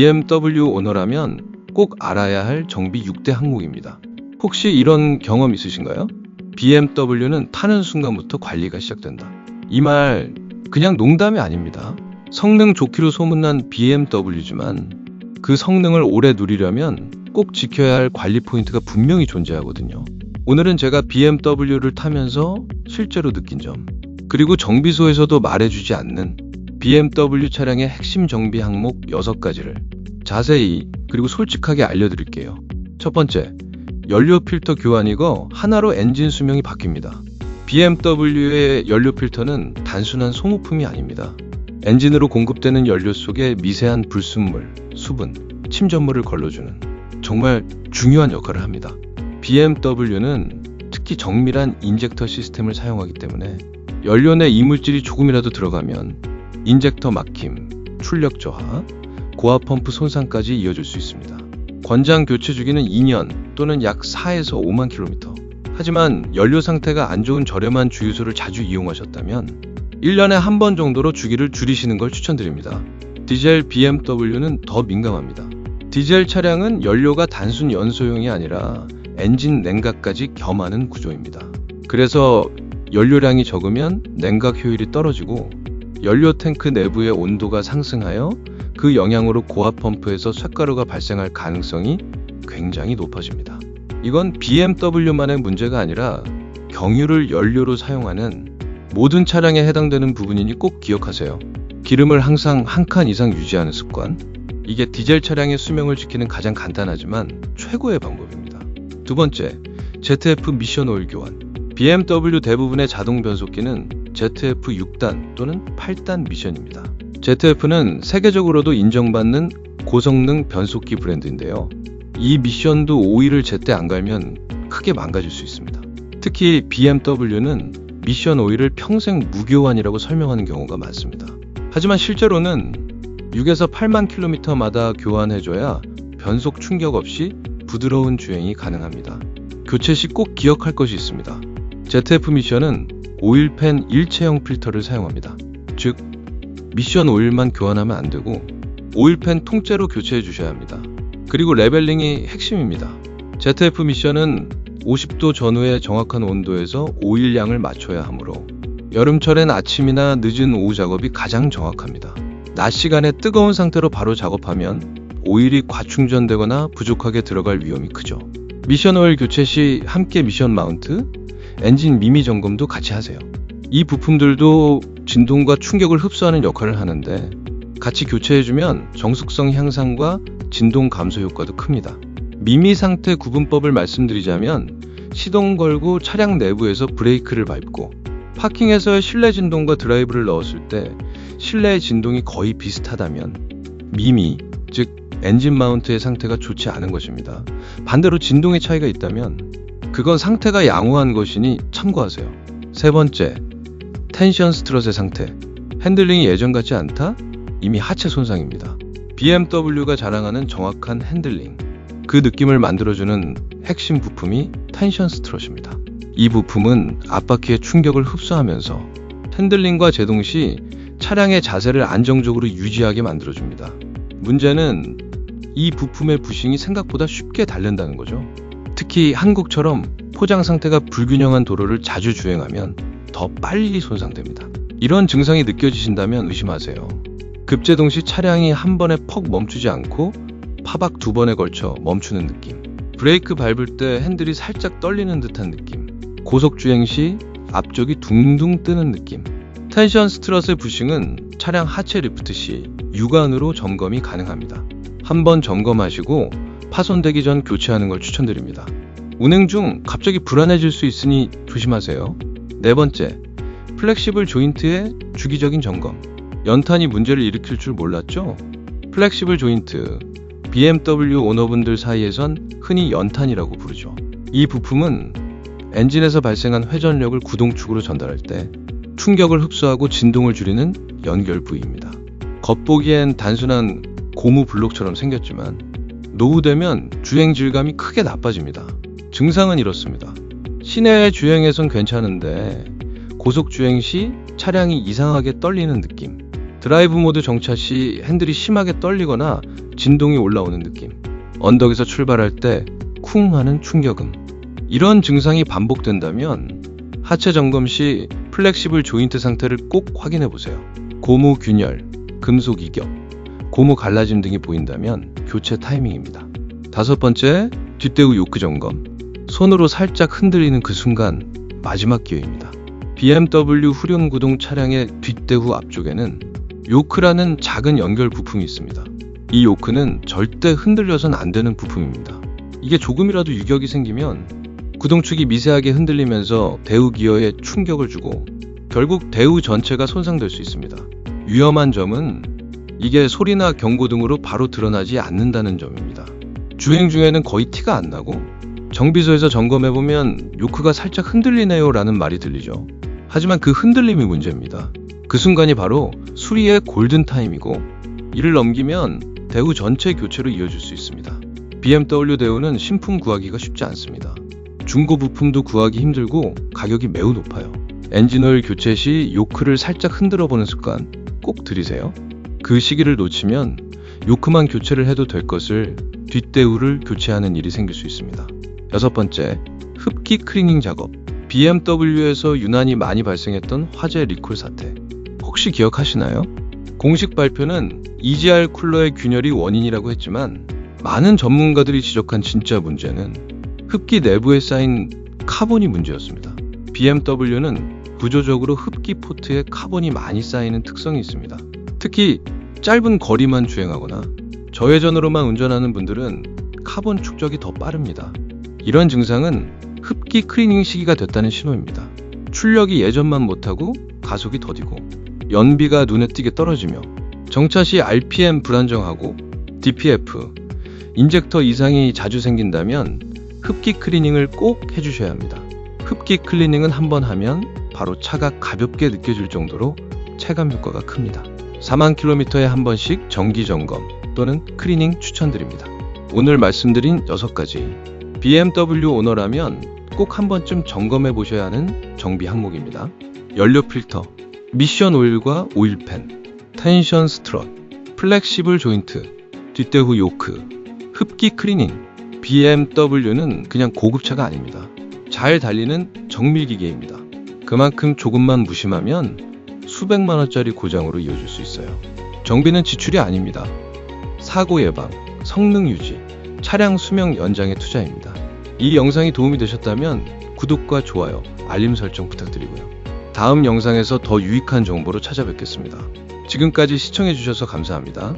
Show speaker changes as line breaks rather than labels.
BMW 오너라면 꼭 알아야 할 정비 6대 항목입니다. 혹시 이런 경험 있으신가요? BMW는 타는 순간부터 관리가 시작된다. 이 말 그냥 농담이 아닙니다. 성능 좋기로 소문난 BMW지만 그 성능을 오래 누리려면 꼭 지켜야 할 관리 포인트가 분명히 존재하거든요. 오늘은 제가 BMW를 타면서 실제로 느낀 점, 그리고 정비소에서도 말해주지 않는 BMW 차량의 핵심 정비 항목 6가지를 자세히 그리고 솔직하게 알려드릴게요. 첫 번째, 연료 필터 교환이고 하나로 엔진 수명이 바뀝니다. BMW의 연료 필터는 단순한 소모품이 아닙니다. 엔진으로 공급되는 연료 속에 미세한 불순물, 수분, 침전물을 걸러주는 정말 중요한 역할을 합니다. BMW는 특히 정밀한 인젝터 시스템을 사용하기 때문에 연료 내 이물질이 조금이라도 들어가면 인젝터 막힘, 출력 저하, 고압 펌프 손상까지 이어질 수 있습니다. 권장 교체 주기는 2년 또는 약 4에서 5만 킬로미터. 하지만 연료 상태가 안 좋은 저렴한 주유소를 자주 이용하셨다면 1년에 한 번 정도로 주기를 줄이시는 걸 추천드립니다. 디젤 BMW는 더 민감합니다. 디젤 차량은 연료가 단순 연소용이 아니라 엔진 냉각까지 겸하는 구조입니다. 그래서 연료량이 적으면 냉각 효율이 떨어지고 연료 탱크 내부의 온도가 상승하여 그 영향으로 고압 펌프에서 쇳가루가 발생할 가능성이 굉장히 높아집니다. 이건 BMW만의 문제가 아니라 경유를 연료로 사용하는 모든 차량에 해당되는 부분이니 꼭 기억하세요. 기름을 항상 한 칸 이상 유지하는 습관. 이게 디젤 차량의 수명을 지키는 가장 간단하지만 최고의 방법입니다. 두 번째, ZF 미션 오일 교환. BMW 대부분의 자동 변속기는 ZF 6단 또는 8단 미션입니다. ZF는 세계적으로도 인정받는 고성능 변속기 브랜드인데요. 이 미션도 오일을 제때 안 갈면 크게 망가질 수 있습니다. 특히 BMW는 미션 오일을 평생 무교환이라고 설명하는 경우가 많습니다. 하지만 실제로는 6에서 8만 킬로미터마다 교환해줘야 변속 충격 없이 부드러운 주행이 가능합니다. 교체 시 꼭 기억할 것이 있습니다. ZF 미션은 오일팬 일체형 필터를 사용합니다. 즉, 미션 오일만 교환하면 안 되고 오일팬 통째로 교체해 주셔야 합니다. 그리고 레벨링이 핵심입니다. ZF 미션은 50도 전후의 정확한 온도에서 오일량을 맞춰야 하므로 여름철엔 아침이나 늦은 오후 작업이 가장 정확합니다. 낮 시간에 뜨거운 상태로 바로 작업하면 오일이 과충전되거나 부족하게 들어갈 위험이 크죠. 미션 오일 교체 시 함께 미션 마운트, 엔진 미미 점검도 같이 하세요. 이 부품들도 진동과 충격을 흡수하는 역할을 하는데 같이 교체해주면 정숙성 향상과 진동 감소 효과도 큽니다. 미미 상태 구분법을 말씀드리자면 시동 걸고 차량 내부에서 브레이크를 밟고 파킹에서의 실내 진동과 드라이브를 넣었을 때 실내의 진동이 거의 비슷하다면 미미, 즉 엔진 마운트의 상태가 좋지 않은 것입니다. 반대로 진동의 차이가 있다면 그건 상태가 양호한 것이니 참고하세요. 세 번째, 텐션 스트럿의 상태. 핸들링이 예전 같지 않다? 이미 하체 손상입니다. BMW가 자랑하는 정확한 핸들링, 그 느낌을 만들어주는 핵심 부품이 텐션 스트럿입니다. 이 부품은 앞바퀴의 충격을 흡수하면서 핸들링과 제동 시 차량의 자세를 안정적으로 유지하게 만들어줍니다. 문제는 이 부품의 부싱이 생각보다 쉽게 닳는다는 거죠. 특히 한국처럼 포장 상태가 불균형한 도로를 자주 주행하면 더 빨리 손상됩니다. 이런 증상이 느껴지신다면 의심하세요. 급제동 시 차량이 한 번에 퍽 멈추지 않고 파박 2번에 걸쳐 멈추는 느낌, 브레이크 밟을 때 핸들이 살짝 떨리는 듯한 느낌, 고속주행 시 앞쪽이 둥둥 뜨는 느낌. 텐션 스트럿의 부싱은 차량 하체 리프트 시 육안으로 점검이 가능합니다. 한번 점검하시고 파손되기 전 교체하는 걸 추천드립니다. 운행 중 갑자기 불안해질 수 있으니 조심하세요. 네 번째, 플렉시블 조인트의 주기적인 점검. 연탄이 문제를 일으킬 줄 몰랐죠? 플렉시블 조인트, BMW 오너분들 사이에선 흔히 연탄이라고 부르죠. 이 부품은 엔진에서 발생한 회전력을 구동축으로 전달할 때 충격을 흡수하고 진동을 줄이는 연결 부위입니다. 겉보기엔 단순한 고무 블록처럼 생겼지만 노후되면 주행 질감이 크게 나빠집니다. 증상은 이렇습니다. 시내 주행에선 괜찮은데 고속 주행 시 차량이 이상하게 떨리는 느낌, 드라이브 모드 정차 시 핸들이 심하게 떨리거나 진동이 올라오는 느낌, 언덕에서 출발할 때 쿵 하는 충격음. 이런 증상이 반복된다면 하체 점검 시 플렉시블 조인트 상태를 꼭 확인해 보세요. 고무 균열, 금속 이격, 고무 갈라짐 등이 보인다면 교체 타이밍입니다. 5번째, 뒷대우 요크 점검. 손으로 살짝 흔들리는 그 순간 마지막 기회입니다. BMW 후륜구동 차량의 뒷대후 앞쪽에는 요크라는 작은 연결 부품이 있습니다. 이 요크는 절대 흔들려선 안 되는 부품입니다. 이게 조금이라도 유격이 생기면 구동축이 미세하게 흔들리면서 대우 기어에 충격을 주고 결국 대우 전체가 손상될 수 있습니다. 위험한 점은 이게 소리나 경고등으로 바로 드러나지 않는다는 점입니다. 주행 중에는 거의 티가 안 나고 정비소에서 점검해보면 요크가 살짝 흔들리네요 라는 말이 들리죠. 하지만 그 흔들림이 문제입니다. 그 순간이 바로 수리의 골든타임이고 이를 넘기면 대우 전체 교체로 이어질 수 있습니다. BMW 대우는 신품 구하기가 쉽지 않습니다. 중고 부품도 구하기 힘들고 가격이 매우 높아요. 엔진오일 교체 시 요크를 살짝 흔들어 보는 습관 꼭 들이세요. 그 시기를 놓치면 요크만 교체를 해도 될 것을 뒷대우를 교체하는 일이 생길 수 있습니다. 6번째, 흡기 클리닝 작업. BMW에서 유난히 많이 발생했던 화재 리콜 사태. 혹시 기억하시나요? 공식 발표는 EGR 쿨러의 균열이 원인이라고 했지만 많은 전문가들이 지적한 진짜 문제는 흡기 내부에 쌓인 카본이 문제였습니다. BMW는 구조적으로 흡기 포트에 카본이 많이 쌓이는 특성이 있습니다. 특히 짧은 거리만 주행하거나 저회전으로만 운전하는 분들은 카본 축적이 더 빠릅니다. 이런 증상은 흡기 클리닝 시기가 됐다는 신호입니다. 출력이 예전만 못하고 가속이 더디고 연비가 눈에 띄게 떨어지며 정차 시 RPM 불안정하고 DPF, 인젝터 이상이 자주 생긴다면 흡기 클리닝을 꼭 해주셔야 합니다. 흡기 클리닝은 한번 하면 바로 차가 가볍게 느껴질 정도로 체감 효과가 큽니다. 4만 킬로미터에 한 번씩 정기 점검 또는 클리닝 추천드립니다. 오늘 말씀드린 6가지 BMW 오너라면 꼭 한 번쯤 점검해 보셔야 하는 정비 항목입니다. 연료 필터, 미션 오일과 오일팬, 텐션 스트럿, 플렉시블 조인트, 뒷대후 요크, 흡기 클리닝. BMW는 그냥 고급차가 아닙니다. 잘 달리는 정밀기계입니다. 그만큼 조금만 무심하면 수백만 원짜리 고장으로 이어질 수 있어요. 정비는 지출이 아닙니다. 사고 예방, 성능 유지, 차량 수명 연장의 투자입니다. 이 영상이 도움이 되셨다면 구독과 좋아요, 알림 설정 부탁드리고요. 다음 영상에서 더 유익한 정보로 찾아뵙겠습니다. 지금까지 시청해주셔서 감사합니다.